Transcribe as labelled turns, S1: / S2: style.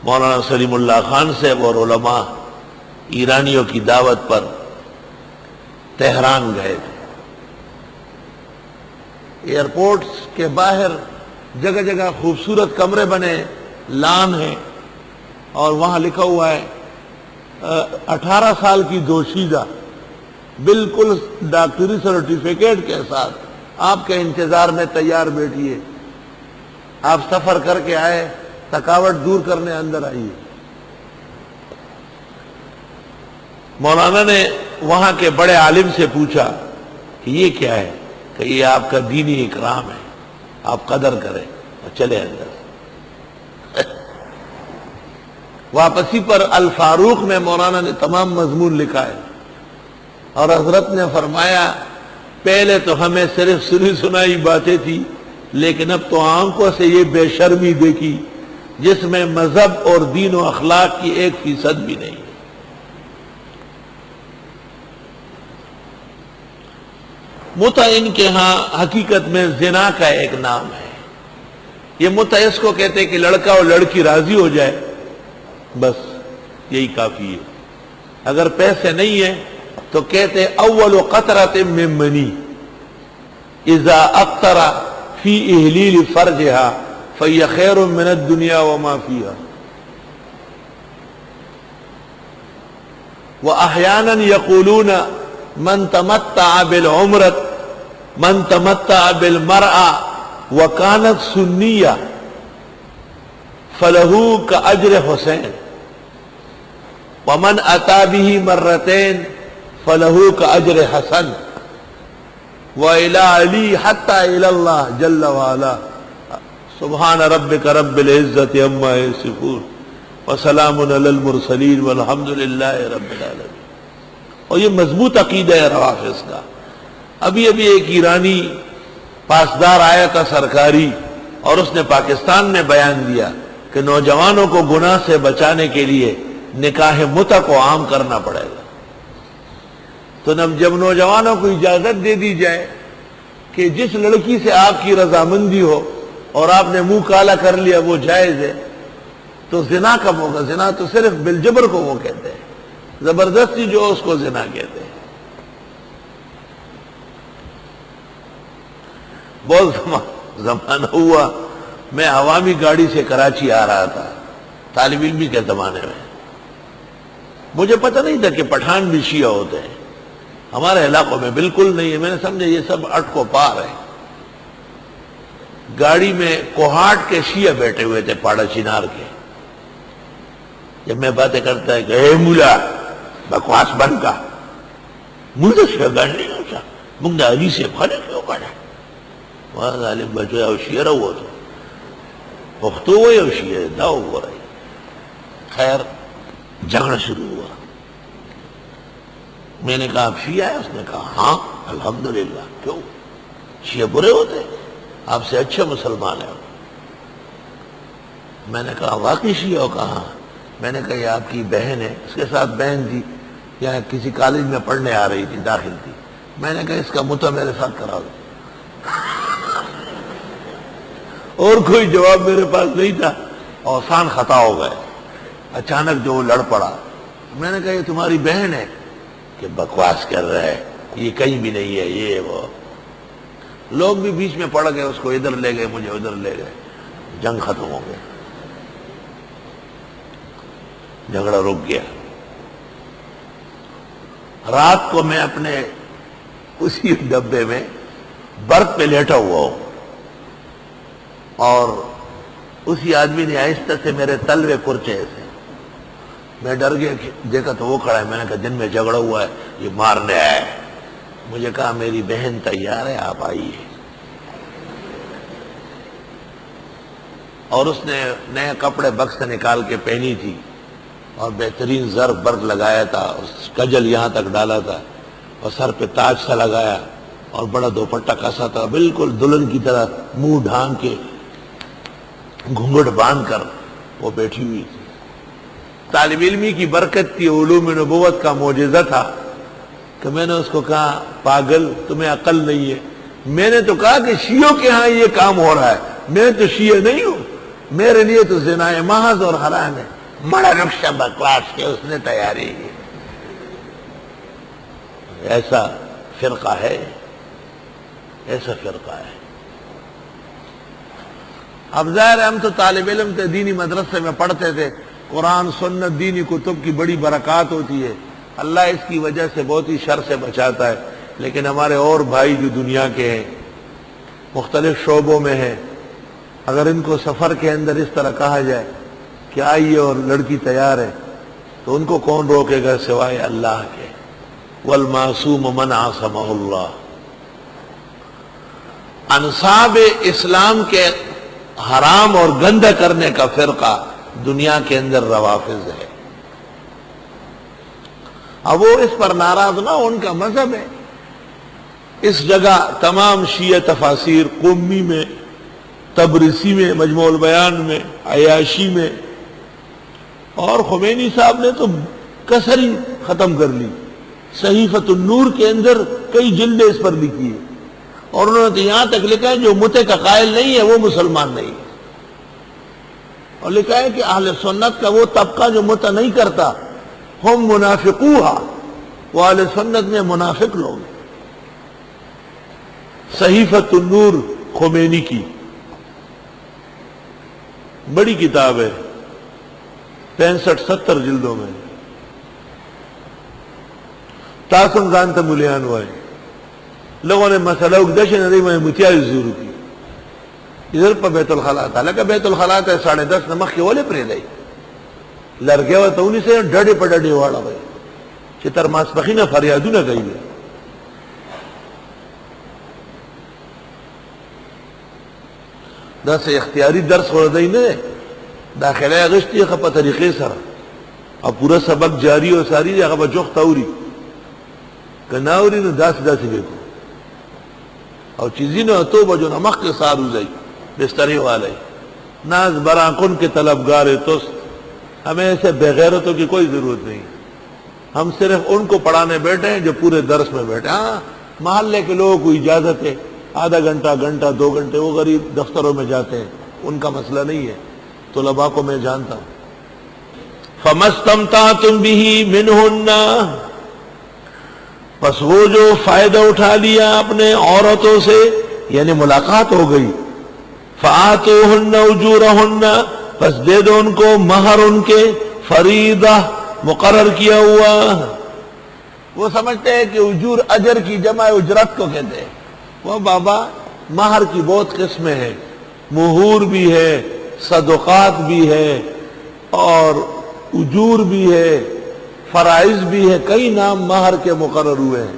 S1: مولانا سلیم اللہ خان صاحب اور علماء ایرانیوں کی دعوت پر تہران گئے تھے. ایئرپورٹس کے باہر جگہ جگہ خوبصورت کمرے بنے، لان ہے، اور وہاں لکھا ہوا ہے 18 سال کی دوشیزہ، بالکل ڈاکٹری سرٹیفکیٹ کے ساتھ آپ کے انتظار میں تیار بیٹھی ہے. آپ سفر کر کے آئے، تھکاوٹ دور کرنے اندر آئیے. مولانا نے وہاں کے بڑے عالم سے پوچھا کہ یہ کیا ہے؟ کہ یہ آپ کا دینی اکرام ہے، آپ قدر کریں اور چلے اندر. واپسی پر الفاروق میں مولانا نے تمام مضمون لکھا ہے، اور حضرت نے فرمایا پہلے تو ہمیں صرف سنی سنائی باتیں تھی، لیکن اب تو آنکھوں سے یہ بے شرمی دیکھی جس میں مذہب اور دین و اخلاق کی 1% بھی نہیں. متع ان کے ہاں حقیقت میں زنا کا ایک نام ہے. یہ متع اس کو کہتے کہ لڑکا اور لڑکی راضی ہو جائے، بس یہی کافی ہے. اگر پیسے نہیں ہیں تو کہتے اول قطرۃ من منی اذا اقتر فی احلیل فرجها فہی خیر من الدنیا وما فیہا. واحیانا یقولون من تمتع بالمرأة وكانت سنیہ فلہ کاجر حسین ومن اتى به مرتين فلہ کاجر حسن وإلى علی حتى إلى اللہ جل وعلا سبحان ربک رب العزت عما یصفون وسلام علی المرسلین والحمد للہ رب العالمین. اور یہ مضبوط عقیدہ ہے روافض کا. ابھی ایک ایرانی پاسدار آیا تھا سرکاری، اور اس نے پاکستان میں بیان دیا کہ نوجوانوں کو گناہ سے بچانے کے لیے نکاح متع کو عام کرنا پڑے گا. تو جب نوجوانوں کو اجازت دے دی جائے کہ جس لڑکی سے آپ کی رضامندی ہو اور آپ نے منہ کالا کر لیا وہ جائز ہے، تو زنا کب ہوگا؟ زنا تو صرف بالجبر کو وہ کہتے ہیں، زبردستی جو اس کو زنا کہتے ہیں. بہت زمانہ ہوا، میں عوامی گاڑی سے کراچی آ رہا تھا طالب علمی کے زمانے میں. مجھے پتہ نہیں تھا کہ پٹھان بھی شیعہ ہوتے ہیں، ہمارے علاقوں میں بالکل نہیں ہے. میں نے سمجھا یہ سب اٹ کو پار ہے. گاڑی میں کوہاٹ کے شیعہ بیٹھے ہوئے تھے، پاڑا چنار کے. جب میں باتیں کرتا ہے کہ اے مولا بکواس بند کا مجھے شیعہ گاڑی نہیں ہوتا مجھے علی سے پھانے کیوں کھڑا وہاں ظالم بچو او شیعہ رہو تو پختو ہوئے او شیعہ داؤ ہو رہی. خیر جھگڑا شروع ہوا. میں نے کہا آپ شیعہ ہے؟ اس نے کہا ہاں الحمدللہ. کیوں شیعہ برے ہوتے؟ آپ سے اچھے مسلمان ہیں. میں نے کہا واقعی شیعہ ہو؟ کہا. میں نے کہا یہ آپ کی بہن ہے. اس کے ساتھ بہن تھی، یہاں کسی کالج میں پڑھنے آ رہی تھی، داخل تھی. میں نے کہا اس کا متع میرے ساتھ کرا دو. اور کوئی جواب میرے پاس نہیں تھا. اوسان خطا ہو گئے. اچانک جو لڑ پڑا. میں نے کہا یہ تمہاری بہن ہے؟ کہ بکواس کر رہا ہے، یہ کہیں بھی نہیں ہے، یہ وہ. لوگ بھی بیچ میں پڑ گئے، اس کو ادھر لے گئے، مجھے ادھر لے گئے. جنگ ختم ہو گیا، جھگڑا رک گیا. رات کو میں اپنے اسی ڈبے میں برتھ پہ لیٹا ہوا ہوں، اور اسی آدمی نے آہستہ سے میرے تلوے کرچے سے. میں ڈر گیا، دیکھا تو وہ کھڑا ہے. میں نے کہا دن میں جھگڑا ہوا ہے، یہ مارنے آیا ہے. مجھے کہا میری بہن تیار ہے، آپ آئیے. اور اس نے نئے کپڑے بکس سے نکال کے پہنی تھی، اور بہترین زر برق لگایا تھا، اس کجل یہاں تک ڈالا تھا، اور سر پہ تاج سا لگایا، اور بڑا دوپٹہ کسا تھا، بالکل دلہن کی طرح منہ ڈھانگ کے گھونگھٹ باندھ کر وہ بیٹھی ہوئی تھی. طالب علمی کی برکت تھی، علوم نبوت کا معجزہ تھا کہ میں نے اس کو کہا پاگل تمہیں عقل نہیں ہے. میں نے تو کہا کہ شیعوں کے ہاں یہ کام ہو رہا ہے، میں تو شیعہ نہیں ہوں. میرے لیے تو زنا محض اور حرام ہے. بڑا رکشہ بکواس کے اس نے تیاری کی. ایسا فرقہ ہے، ایسا فرقہ ہے. اب ظاہر ہم تو طالب علم تھے، دینی مدرسے میں پڑھتے تھے، قرآن سنت دینی کتب کی بڑی برکات ہوتی ہے، اللہ اس کی وجہ سے بہت ہی شر سے بچاتا ہے. لیکن ہمارے اور بھائی جو دنیا کے ہیں، مختلف شعبوں میں ہیں، اگر ان کو سفر کے اندر اس طرح کہا جائے کہ آئیے اور لڑکی تیار ہے، تو ان کو کون روکے گا سوائے اللہ کے. والمعصوم من عصمہ اللہ. انصاب اسلام کے حرام اور گندہ کرنے کا فرقہ دنیا کے اندر روافض ہے. اب وہ اس پر ناراض نہ ہو، ان کا مذہب ہے. اس جگہ تمام شیعہ تفاسیر، قمی میں، تبرسی میں، مجموع البیان میں، عیاشی میں، اور خمینی صاحب نے تو کسر ہی ختم کر لی. صحیفۃ النور کے اندر کئی جلدیں اس پر لکھی ہیں، اور انہوں نے تو یہاں تک لکھا ہے جو متع کا قائل نہیں ہے وہ مسلمان نہیں ہے. اور لکھا ہے کہ اہل سنت کا وہ طبقہ جو متع نہیں کرتا، ہم منافقوہا، وہ اہل سنت میں منافق لوگ. صحیفۃ النور خمینی کی بڑی کتاب ہے، 65-70 جلدوں میں. تاسم زانتا ملیان ہوئے لوگوں نے مسئلہ اکدش ندی میں متیاز ضرور کی. ادھر پر بیت الخلاء تھا، لکہ بیت الخلاء ہے 10:30 نمک کے والے پرے دائی لڑکے ہوا تو انہی سے ڈڑے پہ ڈڑے واڑا بھائی چتر ماسپخی نہ فریادو نہ گئی ہے. دس اختیاری درس ہو رہی نے داخلہ اغشتی خپا طریقے سر اور پورا سبق جاری اور ساری جگہ بچوخ تاوری کناوری نے داس دیکھو اور چیزی نے تو بجو نمک کے سار ہوئی بستری والے ناز براکن کے طلبگار توست. ہمیں ایسے بغیرتوں کی کوئی ضرورت نہیں. ہم صرف ان کو پڑھانے بیٹھے ہیں جو پورے درس میں بیٹھے. ہاں محلے کے لوگوں کو اجازت ہے آدھا گھنٹہ 2 گھنٹے وہ غریب دفتروں میں جاتے ہیں، ان کا مسئلہ نہیں ہے. طلباء کو میں جانتا ہوں. فَمَسْتَمْتَعْتُمْ بِهِ مِنْهُنَّ، پس وہ جو فائدہ اٹھا لیا اپنے عورتوں سے، یعنی ملاقات ہو گئی، فَآتُوهُنَّ أُجُورَهُنَّ، پس دے دو ان کو مہر ان کے، فریضہ مقرر کیا ہوا. وہ سمجھتے ہیں کہ اجور اجر کی جمع اجرت کو کہتے ہیں. وہ بابا مہر کی بہت قسمیں ہیں، مہور بھی ہے، صدقات بھی ہے، اور اجور بھی ہے، فرائض بھی ہے. کئی نام مہر کے مقرر ہوئے ہیں.